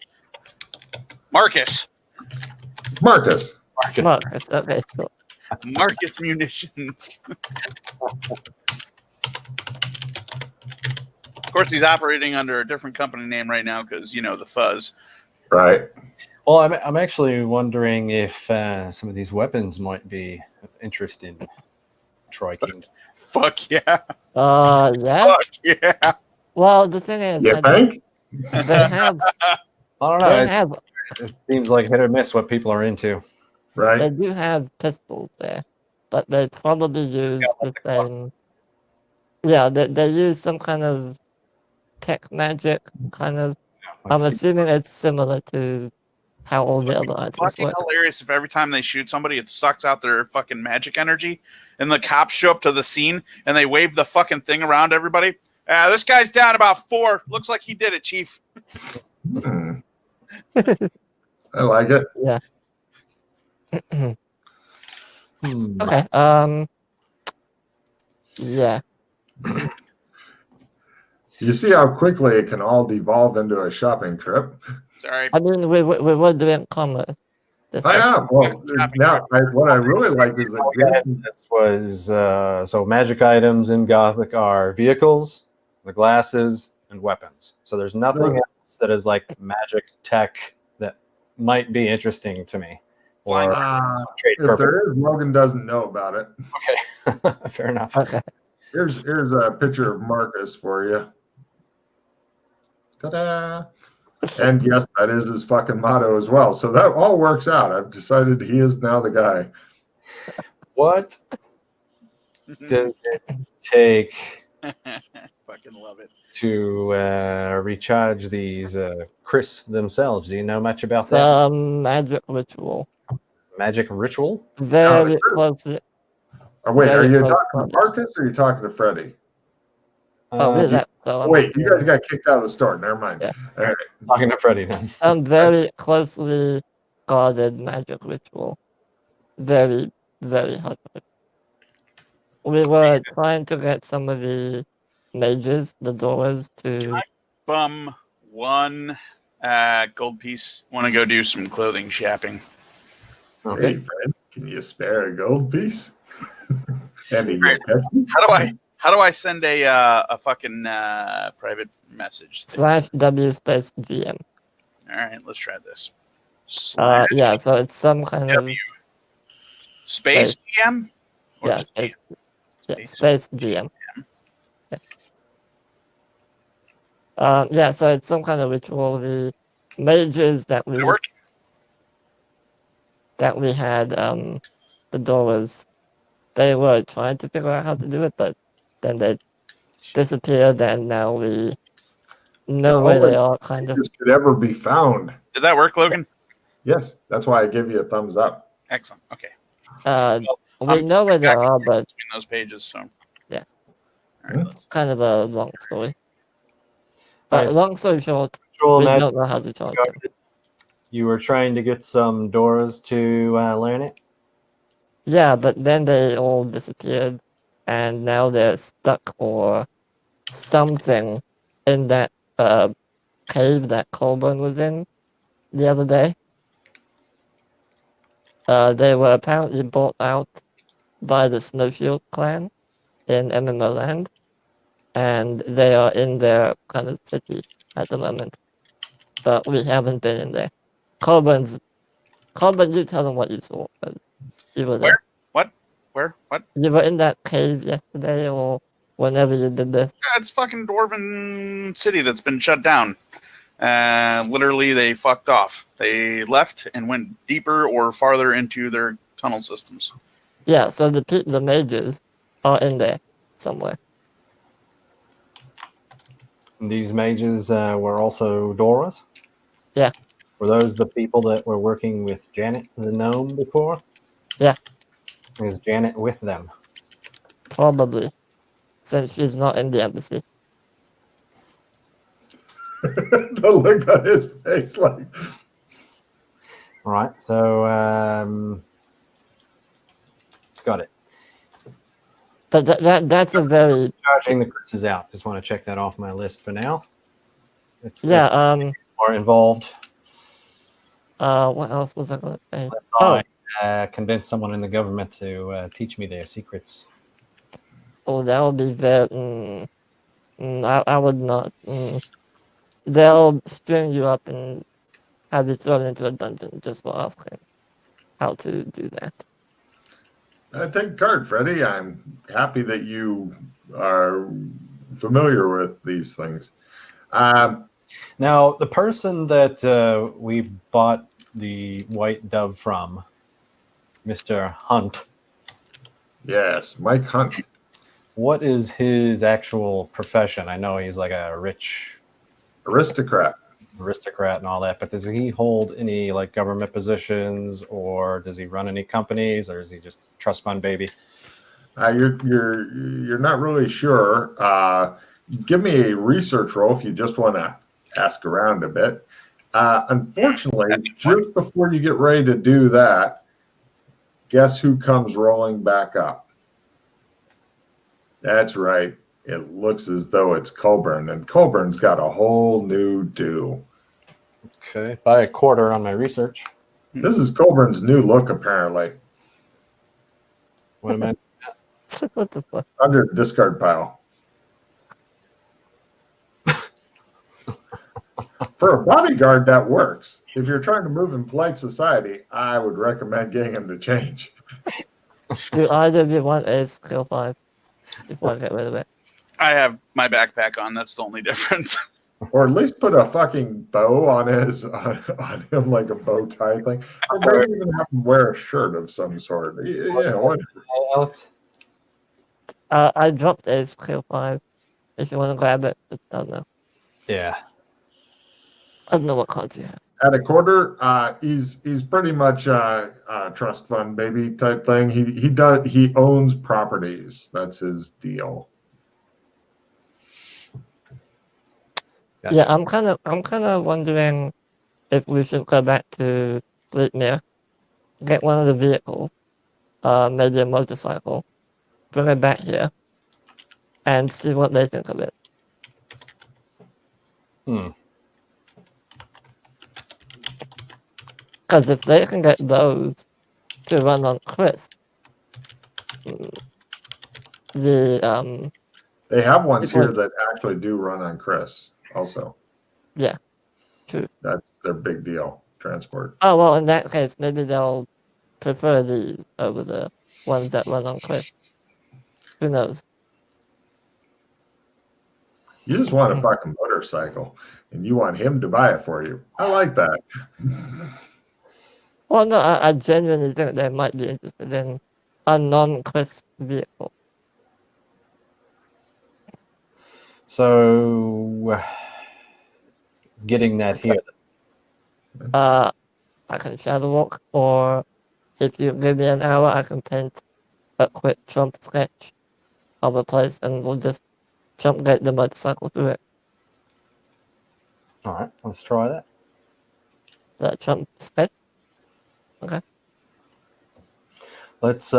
Marcus. Marcus. Marcus. Okay, cool. Marcus Munitions. Of course, he's operating under a different company name right now because, you know, the fuzz. Right. Well, I'm actually wondering if some of these weapons might be of interest in Troy Kingdom. Fuck yeah. Yeah. Fuck yeah. Well, the thing is, You think? they have I don't they know. have It seems like hit or miss what people are into. they Right. do have pistols there, but they probably use the same. Yeah, they use some kind of tech magic kind of. I'm assuming it's similar to how all the other items Fucking work. hilarious if every time they shoot somebody, it sucks out their fucking magic energy, and the cops show up to the scene and they wave the fucking thing around everybody. This guy's down about 4. Looks like he did it, Chief. Hmm. I like it. Yeah. Hmm. Okay. Yeah. You see how quickly it can all devolve into a shopping trip. Sorry. I mean, we were doing commerce. I am. Well, now what I really like is that This was so magic items in Gothic are vehicles, the glasses, and weapons. So there's nothing else that is like magic tech that might be interesting to me. Or trade if there is, Logan doesn't know about it. Okay, fair enough. Okay. Here's a picture of Marcus for you. Ta-da! And yes, that is his fucking motto as well. So that all works out. I've decided he is now the guy. What does it take Fucking love it. to recharge these Chris themselves? Do you know much about that? Some magic ritual. Magic ritual? Very closely. Wait, are Very you close talking to Marcus or are you talking to Freddie? Oh, that. So Wait, you guys got kicked out of the store. Never mind. Yeah. All right. Talking to Freddie then. Very closely guarded magic ritual. Very, very hard. We were trying to get some of the mages, the doors, to. Bum 1 gold piece. Want to go do some clothing shopping. Okay. Hey, friend, can you spare a gold piece? Andy, Great. How do I send a fucking private message thing? /W space GM. All right, let's try this. Yeah, so it's some kind of. Space GM? Or Yeah, just space GM. Yeah, so it's some kind of ritual. The mages that we had, the doors, they were trying to figure out how to do it, but then they disappeared, and now we know where they are, kind of. This could ever be found. Did that work, Logan? Yes, that's why I give you a thumbs up. Excellent. Okay. We know where they are, but between those pages, so yeah. All right, let's... kind of a long story. But long story short, Ritual we magic don't know how to charge them. You were trying to get some doors to learn it? Yeah, but then they all disappeared, and now they're stuck or something in that cave that Colburn was in the other day. They were apparently bought out by the Snowfield clan in MMO Land, and they are in their kind of city at the moment. But we haven't been in there. Colburn, you tell them what you saw. You were there. What? Where? What? You were in that cave yesterday or whenever you did this. Yeah, it's fucking Dwarven city that's been shut down. Literally, they fucked off. They left and went deeper or farther into their tunnel systems. Yeah, so the mages are in there somewhere. And these mages were also Doras? Yeah. Were those the people that were working with Janet the gnome before? Yeah. Is Janet with them? Probably, since she's not in the embassy. The look on his face, like. All right, so got it. But that's a very Charging the Chris is out. Just want to check that off my list for now. It's more involved. What else was I going to say? I convince someone in the government to teach me their secrets. Oh, that would be very. I would not. They'll string you up and have you thrown into a dungeon just for asking how to do that. Take a card, Freddie. I'm happy that you are familiar with these things. Now, the person that we bought the white dove from, Mr. Hunt. Yes, Mike Hunt. What is his actual profession? I know he's like a rich Aristocrat and all that, but does he hold any like government positions, or does he run any companies, or is he just trust fund baby? You're not really sure. Give me a research roll if you just want to ask around a bit. Unfortunately, just before you get ready to do that, guess who comes rolling back up? That's right. It looks as though it's Colburn, and Colburn's got a whole new do. Okay, by a quarter on my research. This is Colburn's new look, apparently. What am I? What the fuck? Under discard pile. For a bodyguard, that works. If you're trying to move in polite society, I would recommend getting him to change. Do either of you want a skill 5 before I get rid of it? I have my backpack on. That's the only difference. Or at least put a fucking bow on on him, like a bow tie thing. Or maybe even have him wear a shirt of some sort. Yeah, whatever. Alex? I dropped a skill 5. If you want to grab it, I don't know. Yeah. I don't know what cards you have. At a quarter, he's pretty much a trust fund baby type thing. He owns properties. That's his deal. Gotcha. Yeah, I'm kind of wondering if we should go back to Fleetmere, get one of the vehicles, maybe a motorcycle, bring it back here, and see what they think of it. Because if they can get those to run on Chris, They have ones here that actually do run on Chris. Also, yeah, true. That's their big deal. Transport. Oh well, in that case, maybe they'll prefer these over the ones that run on Chris. Who knows? You just want a fucking motorcycle, and you want him to buy it for you. I like that. Well, no, I genuinely think they might be interested in a non-Chris vehicle. So, getting that here. I can shadow walk, or if you give me an hour, I can paint a quick Trump sketch of a place, and we'll just Trump get the motorcycle through it. All right, let's try that. That Trump sketch. Okay. Let's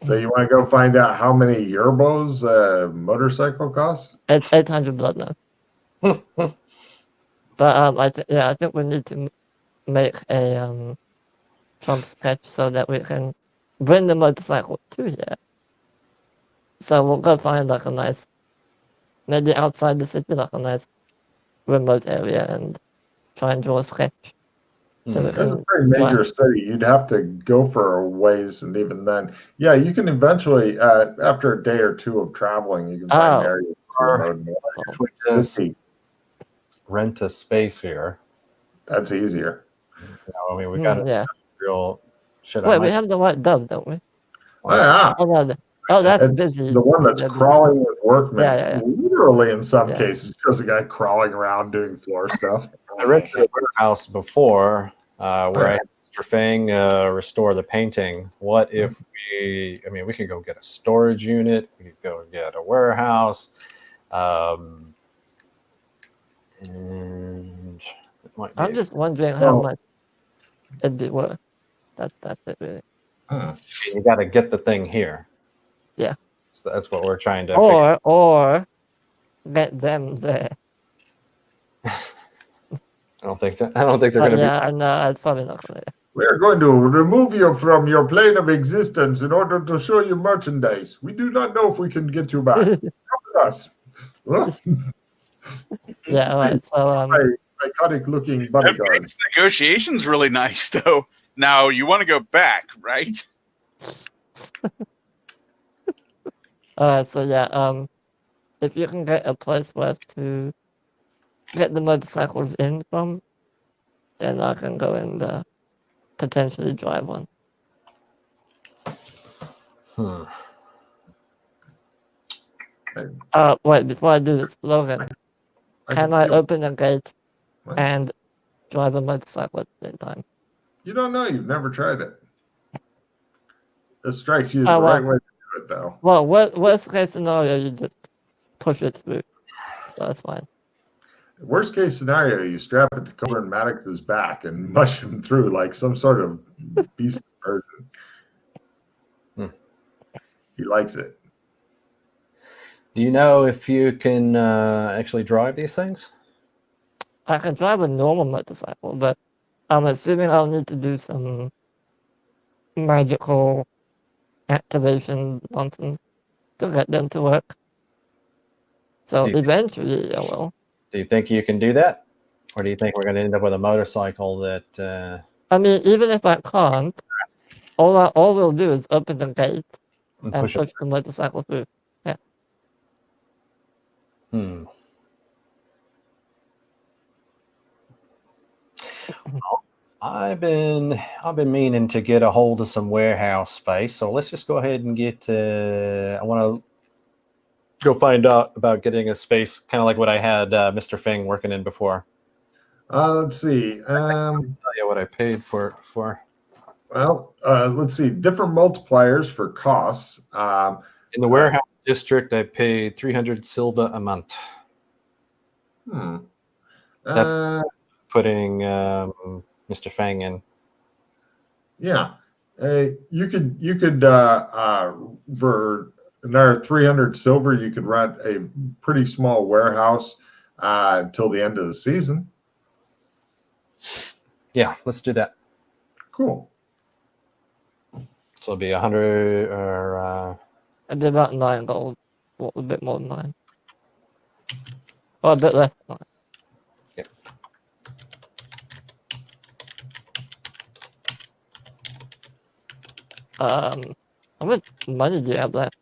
So you want to go find out how many Yerbos a motorcycle costs? It's 800 blood now. But I think we need to make a Trump sketch so that we can bring the motorcycle to here. So we'll go find like a nice, maybe outside the city, like a nice remote area, and try and draw a sketch. So we It's a can pretty drive. major city. You'd have to go for a ways, and even then, yeah, you can eventually, after a day or two of traveling, you can find Oh. areas Or- remote. If we just City. rent a space here, That's easier. I mean, we got Yeah. real shit. Wait, we have the white dove, don't we? Oh, yeah. Oh, no, that's And busy. the one that's Busy. crawling with workmen, Yeah. literally in some Yeah. cases, shows a guy crawling around doing floor stuff. I rented a warehouse before where I Yeah. had Mr. Fang restore the painting. What if we could go get a storage unit, we could go get a warehouse, and it might be I'm just wondering how much it'd be worth. That's it, really. you got to get the thing here. Yeah. So that's what we're trying to figure. Or get them there. I don't think they're going to Yeah, I know. It's probably not going to. We're going to remove you from your plane of existence in order to show you merchandise. We do not know if we can get you back. Come with us. Yeah, all right. So, Iconic looking That bodyguard. makes negotiations really nice, though. Now you want to go back, right? so yeah, if you can get a place for us to get the motorcycles in from, then I can go and potentially drive one. Wait, before I do this, Logan, can I open a gate and drive a motorcycle at the same time? You don't know. You've never tried it. This strikes you as the right way to do it, though. Well, worst case scenario, you just push it through. So that's fine. Worst case scenario, you strap it to Colburn Maddox's back and mush him through like some sort of beast person. He likes it. Do you know if you can actually drive these things? I can drive a normal motorcycle, but I'm assuming I'll need to do some magical activation nonsense to get them to work. So eventually I will. Do you think you can do that? Or do you think we're going to end up with a motorcycle that... I mean, even if I can't, all we'll do is open the gate and push the motorcycle through. Yeah. Well, I've been meaning to get a hold of some warehouse space, so let's just go ahead and get. I want to go find out about getting a space, kind of like what I had Mr. Feng working in before. Let's see. Tell you what I paid for it before. Well, let's see. Different multipliers for costs. In the warehouse district, I paid 300 silver a month. That's putting Mr. Fang in. Yeah, you could for another 300 silver, you could rent a pretty small warehouse until the end of the season. Yeah, let's do that. Cool. So it'll be 100 or. It'd be about 9 gold. Well, a bit more than 9. Or a bit less than 9. How much money do you have left?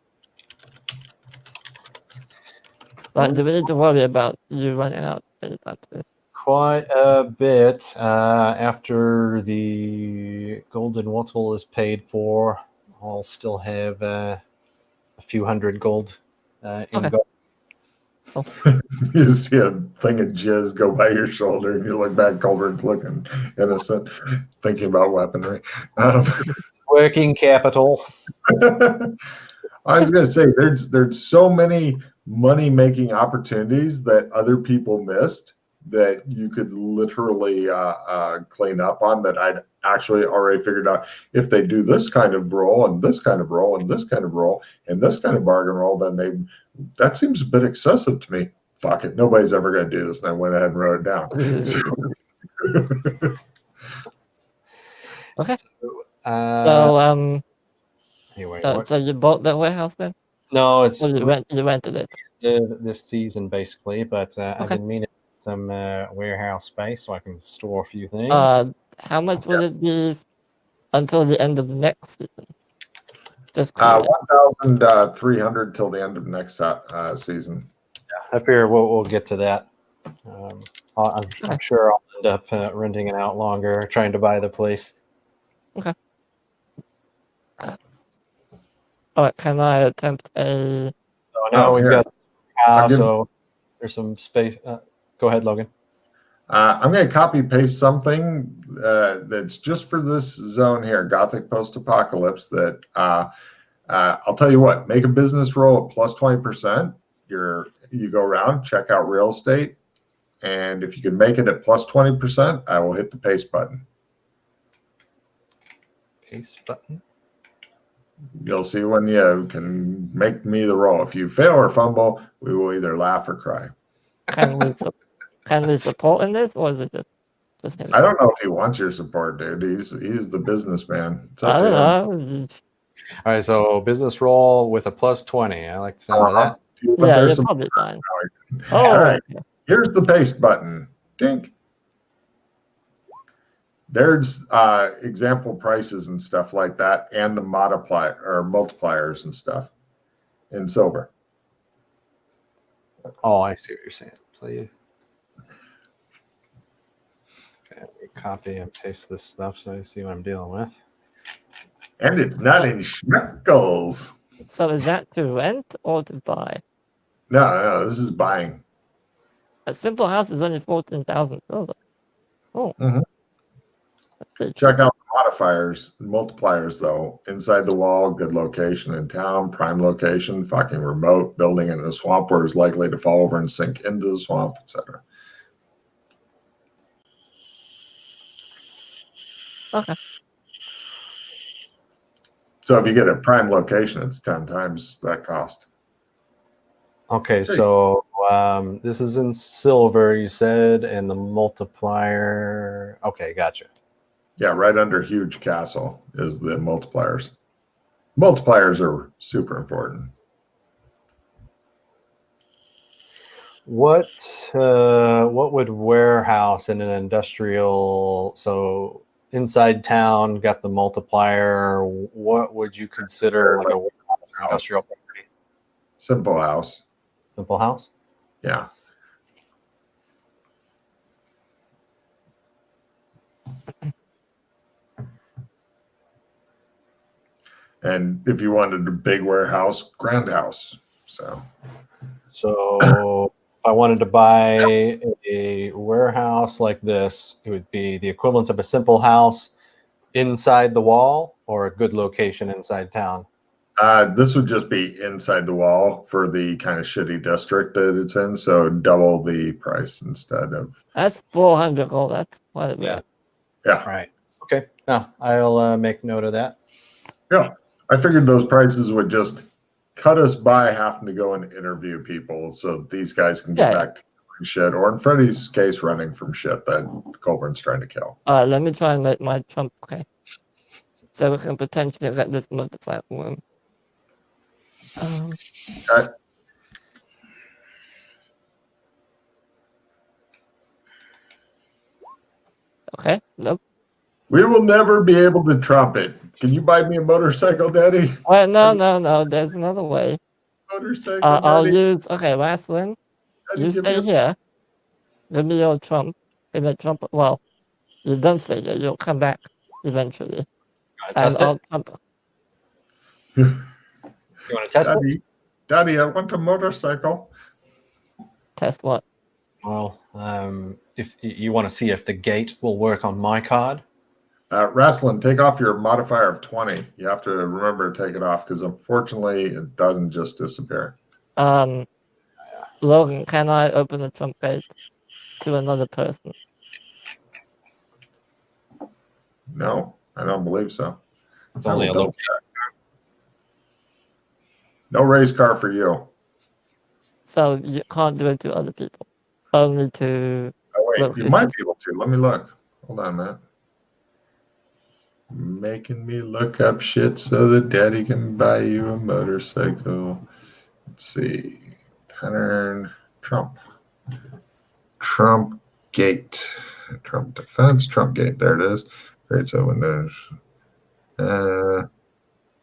Like, do we need to worry about you running out anytime soon? Quite a bit. After the golden wattle is paid for, I'll still have a few hundred gold in gold. You see a thing of jizz go by your shoulder, and you look back, Colbert's looking innocent, thinking about weaponry. Working capital. I was going to say, there's so many money-making opportunities that other people missed that you could literally clean up on, that I'd actually already figured out. If they do this kind of roll and this kind of roll and this kind of roll and this kind of bargain roll, then that seems a bit excessive to me. Fuck it, nobody's ever going to do this. And I went ahead and wrote it down. Okay. Anyway, so you bought that warehouse then? No, it's Well, you rented it. this season basically, but I've Okay. been meaning some warehouse space so I can store a few things. How much would it be until the end of the next season? Just curious. 1,300 till the end of next season. I figure we'll get to that. I'm sure I'll end up renting it out longer, trying to buy the place. Okay. All right. Can I attempt a? So now we've got give- so there's some space. Go ahead, Logan. I'm going to copy paste something that's just for this zone here, Gothic post-apocalypse. That I'll tell you what, make a business roll at plus 20%. You go around, check out real estate, and if you can make it at plus 20%, I will hit the paste button. Paste button. You'll see when you can make me the roll. If you fail or fumble, we will either laugh or cry. Can we support in this, or is it just him? I don't know if he wants your support, dude. He's the businessman. I don't know. All right, so business roll with a plus 20. I like the sound of that. Yeah, you're probably fine. All right, here's the paste button. Dink. There's example prices and stuff like that, and the multipliers and stuff in silver. Oh, I see what you're saying. Play. Okay, let me copy and paste this stuff so I see what I'm dealing with. And it's not in schmeckles. So is that to rent or to buy? No, this is buying. A simple house is only 14,000 silver. Oh. Mm-hmm. Check out the modifiers, multipliers though. Inside the wall, good location in town, prime location, fucking remote, building in a swamp where it's likely to fall over and sink into the swamp, etc. Okay. So if you get a prime location, it's 10 times that cost. Okay, so this is in silver, you said, and the multiplier. Okay, gotcha. Yeah, right under huge castle is the multipliers. Multipliers are super important. What would warehouse in an industrial, so inside town, got the multiplier, what would you consider like a warehouse or industrial property? Simple house. Simple house? Yeah. And if you wanted a big warehouse, grand house. So if I wanted to buy a warehouse like this, it would be the equivalent of a simple house inside the wall or a good location inside town. This would just be inside the wall for the kind of shitty district that it's in. So double the price instead of. That's 400 gold. That's quite a bit. Yeah. Right. Okay. No, I'll make note of that. Yeah. I figured those prices would just cut us by having to go and interview people so these guys can get back to shit, or in Freddie's case, running from shit that Colburn's trying to kill. Let me try and make my trump okay. So we can potentially get this motorcycle room. Okay, nope. We will never be able to trump it. Can you buy me a motorcycle, Daddy? Wait, no. There's another way. Motorcycle, I'll Daddy. use. Okay, Wrestling. You stay here. Give me your trump. Give me a trump. Well, you don't stay here. You'll come back eventually. And I'll trump. You want to test it? Daddy, I want a motorcycle. Test what? Well, if you want to see if the gate will work on my card. Wrestling, take off your modifier of 20. You have to remember to take it off because unfortunately it doesn't just disappear. Logan, can I open the trump gate to another person? No, I don't believe so. It's only a little. No race car for you. So you can't do it to other people. Only to. Oh wait, you might be able to. Let me look. Hold on, Matt. Making me look up shit so that Daddy can buy you a motorcycle. let's see. Pattern Trump. Trump Gate. Trump Defense. Trump Gate. There it is. Great. So Windows.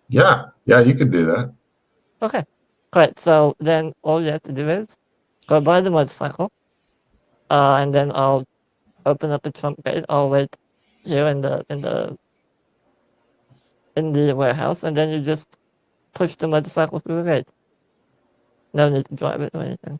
Yeah, you could do that. Okay. Great. So then all you have to do is go buy the motorcycle. And then I'll open up the trunk gate. I'll wait here in the warehouse, and then you just push the motorcycle through the gate. No need to drive it or anything.